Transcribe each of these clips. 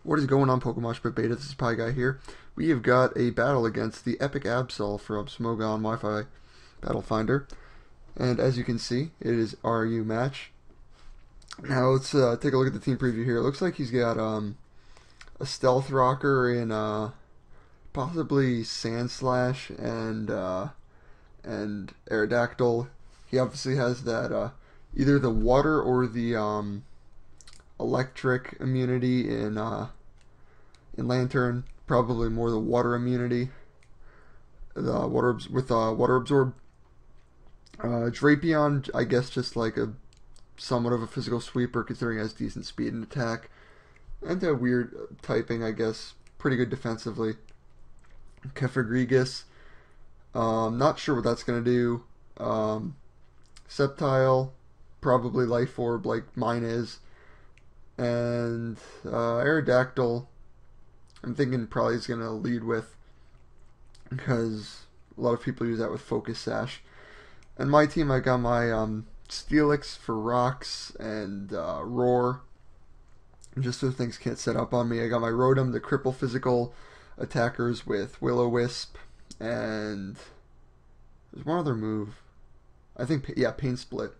What is going on, Pokemoshpitbeta? This is PieguyGamer here. We have got a battle against the TheEpicAbsol from Smogon Wi-Fi Battle Finder. And as you can see, it is RU match. Now let's take a look at the team preview here. It looks like he's got a Stealth Rocker in possibly Sandslash and Aerodactyl. He obviously has that either the water or the electric immunity in Lantern, probably more the water immunity. The water water absorb. Drapion, I guess, just like a somewhat of a physical sweeper, considering it has decent speed and attack, and a weird typing, I guess, pretty good defensively. Kefagrigus, not sure what that's gonna do. Sceptile, probably Life Orb like mine is. And Aerodactyl, I'm thinking probably is going to lead with, because a lot of people use that with Focus Sash. And my team, I got my Steelix for rocks and Roar, just so things can't set up on me. I got my Rotom to cripple physical attackers with Will-O-Wisp, and there's one other move. I think, yeah, Pain Split.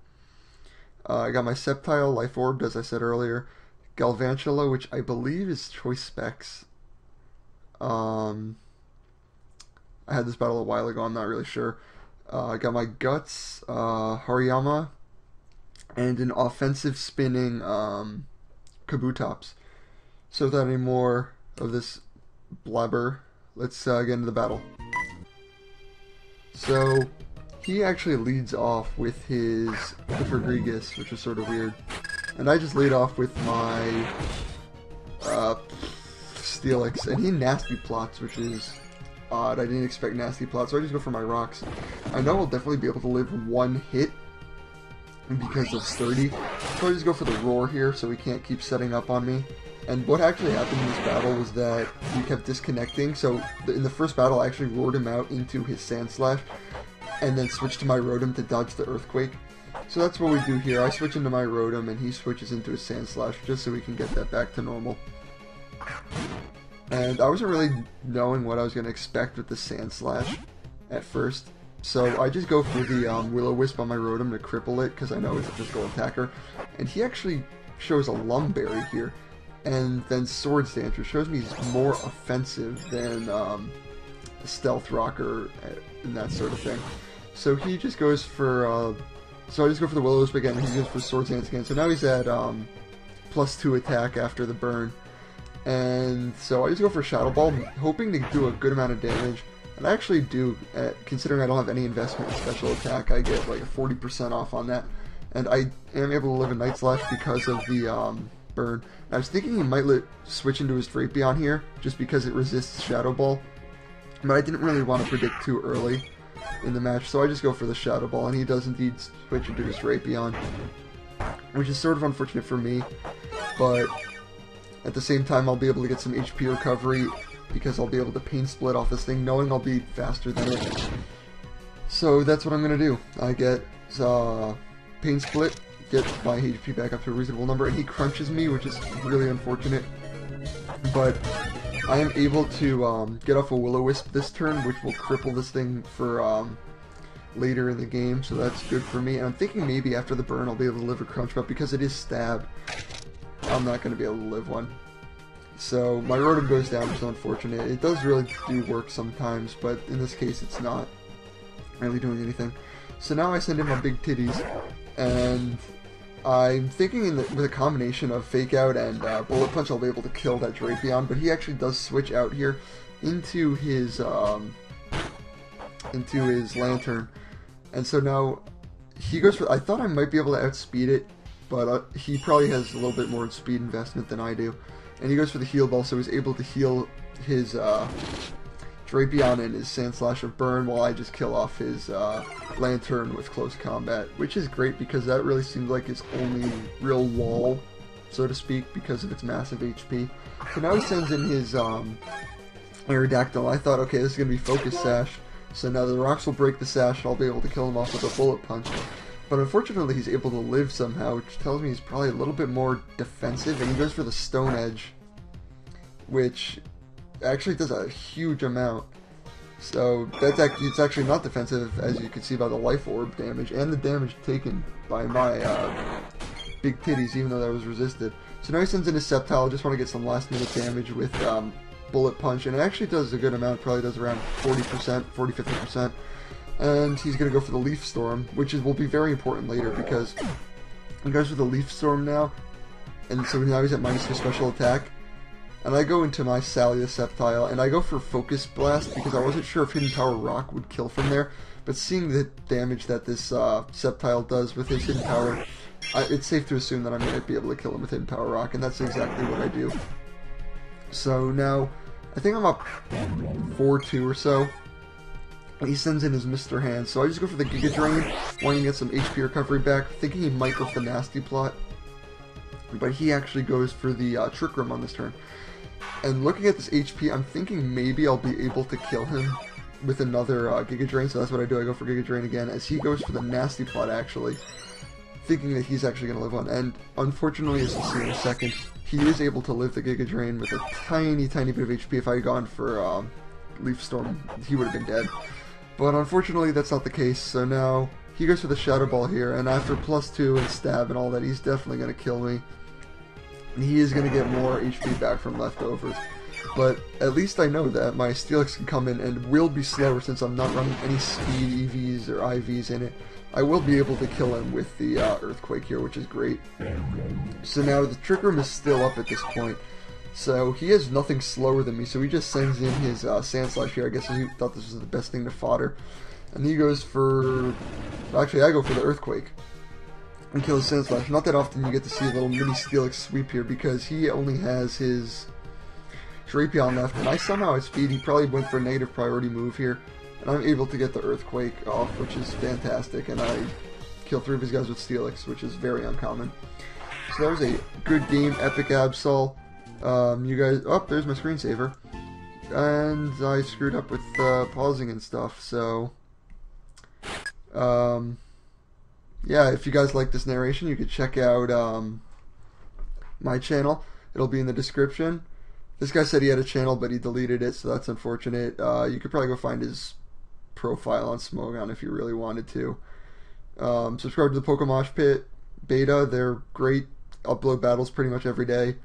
I got my Sceptile, Life Orb, as I said earlier. Galvantula, which I believe is Choice Specs. I had this battle a while ago, I'm not really sure. I got my Guts, Hariyama, and an offensive spinning Kabutops. So without any more of this blabber, let's get into the battle. So he actually leads off with his Kefagrigus, which is sort of weird. And I just lead off with my Steelix, and he nasty plots, which is odd. I didn't expect nasty plots, so I just go for my rocks. I know I'll definitely be able to live one hit because of sturdy, so I just go for the Roar here, so he can't keep setting up on me. And what actually happened in this battle was that he kept disconnecting, so in the first battle I actually roared him out into his Sandslash, and then switched to my Rotom to dodge the Earthquake. So that's what we do here. I switch into my Rotom, and he switches into his Sandslash, just so we can get that back to normal. And I wasn't really knowing what I was going to expect with the Sandslash at first, so I just go for the Will-O-Wisp on my Rotom to cripple it, because I know it's a physical attacker. And he actually shows a Lumberry here, and then Swords Dance, which shows me he's more offensive than Stealth Rocker and that sort of thing. So he just goes for... So I just go for the Will-O-Wisp again, and he goes for Swords Dance again. So now he's at +2 attack after the burn. And so I just go for Shadow Ball, hoping to do a good amount of damage. And I actually do, considering I don't have any investment in special attack, I get like a 40% off on that. And I am able to live a Night Slash because of the burn. And I was thinking he might switch into his Drapion here, just because it resists Shadow Ball. But I didn't really want to predict too early in the match, so I just go for the Shadow Ball, and he does indeed switch into his Drapion, which is sort of unfortunate for me, but at the same time I'll be able to get some HP recovery, because I'll be able to Pain Split off this thing, knowing I'll be faster than it. So that's what I'm going to do. I get Pain Split, get my HP back up to a reasonable number, and he crunches me, which is really unfortunate, but I am able to get off a Will-O-Wisp this turn, which will cripple this thing for later in the game, so that's good for me. And I'm thinking maybe after the burn I'll be able to live a Crunch, but because it is Stab, I'm not going to be able to live one. So my Rotom goes down, which is unfortunate. It does really do work sometimes, but in this case it's not really doing anything. So now I send in my big titties, and I'm thinking with a combination of Fake Out and Bullet Punch I'll be able to kill that Drapion, but he actually does switch out here into his Lantern, and so now he goes for... I thought I might be able to outspeed it, but he probably has a little bit more speed investment than I do, and he goes for the Heal Ball, so he's able to heal his Drapion and his Sandslash of Burn while I just kill off his Lantern with Close Combat, which is great because that really seems like his only real wall, so to speak, because of its massive HP. So now he sends in his Aerodactyl. I thought, okay, this is going to be Focus Sash, so now the rocks will break the sash, I'll be able to kill him off with a Bullet Punch. But unfortunately he's able to live somehow, which tells me he's probably a little bit more defensive, and he goes for the Stone Edge. which actually does a huge amount. So it's actually not defensive, as you can see by the life orb damage and the damage taken by my big titties, even though that was resisted. So now he sends in his Sceptile. Just want to get some last minute damage with Bullet Punch, and it actually does a good amount. Probably does around 40%, 40-50%. And he's going to go for the Leaf Storm, which will be very important later, because he goes for the Leaf Storm now, and so now he's at -2 special attack. And I go into my Salia Sceptile, and I go for Focus Blast, because I wasn't sure if Hidden Power Rock would kill from there. But seeing the damage that this Sceptile does with his Hidden Power, it's safe to assume that I might be able to kill him with Hidden Power Rock, and that's exactly what I do. So now, I think I'm up 4-2 or so. He sends in his Mr. Hand, so I just go for the Giga Drain, wanting to get some HP recovery back, thinking he might go for the Nasty Plot. But he actually goes for the Trick Room on this turn. And looking at this HP, I'm thinking maybe I'll be able to kill him with another Giga Drain, so that's what I do. I go for Giga Drain again, as he goes for the Nasty Plot, actually, thinking that he's actually going to live on. And unfortunately, as you'll see in a second, he is able to live the Giga Drain with a tiny bit of HP. If I had gone for Leaf Storm, he would have been dead. But unfortunately, that's not the case, so now he goes for the Shadow Ball here, and after +2 and Stab and all that, he's definitely going to kill me. And he is going to get more HP back from leftovers. But at least I know that my Steelix can come in and will be slower, since I'm not running any speed EVs or IVs in it. I will be able to kill him with the Earthquake here, which is great. So now the Trick Room is still up at this point. So he has nothing slower than me, so he just sends in his Sand Slash here. I guess he thought this was the best thing to fodder. And he goes for... Actually, I go for the Earthquake and kill his Sand Slash. Not that often you get to see a little mini Steelix sweep here, because he only has his Drapion left, and I somehow outspeed. He probably went for a negative priority move here, and I'm able to get the Earthquake off, which is fantastic, and I kill 3 of his guys with Steelix, which is very uncommon. So that was a good game, TheEpicAbsol. You guys... Oh, there's my screensaver. And I screwed up with pausing and stuff, so... yeah, if you guys like this narration, you could check out my channel. It'll be in the description. This guy said he had a channel, but he deleted it, so that's unfortunate. You could probably go find his profile on Smogon if you really wanted to. Subscribe to the Pokemoshpitbeta. They're great. Upload battles pretty much every day.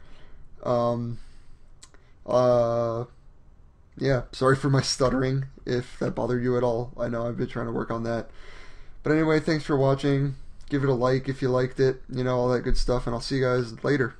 Yeah, sorry for my stuttering, if that bothered you at all. I know I've been trying to work on that. But anyway, thanks for watching. Give it a like if you liked it, you know, all that good stuff, and I'll see you guys later.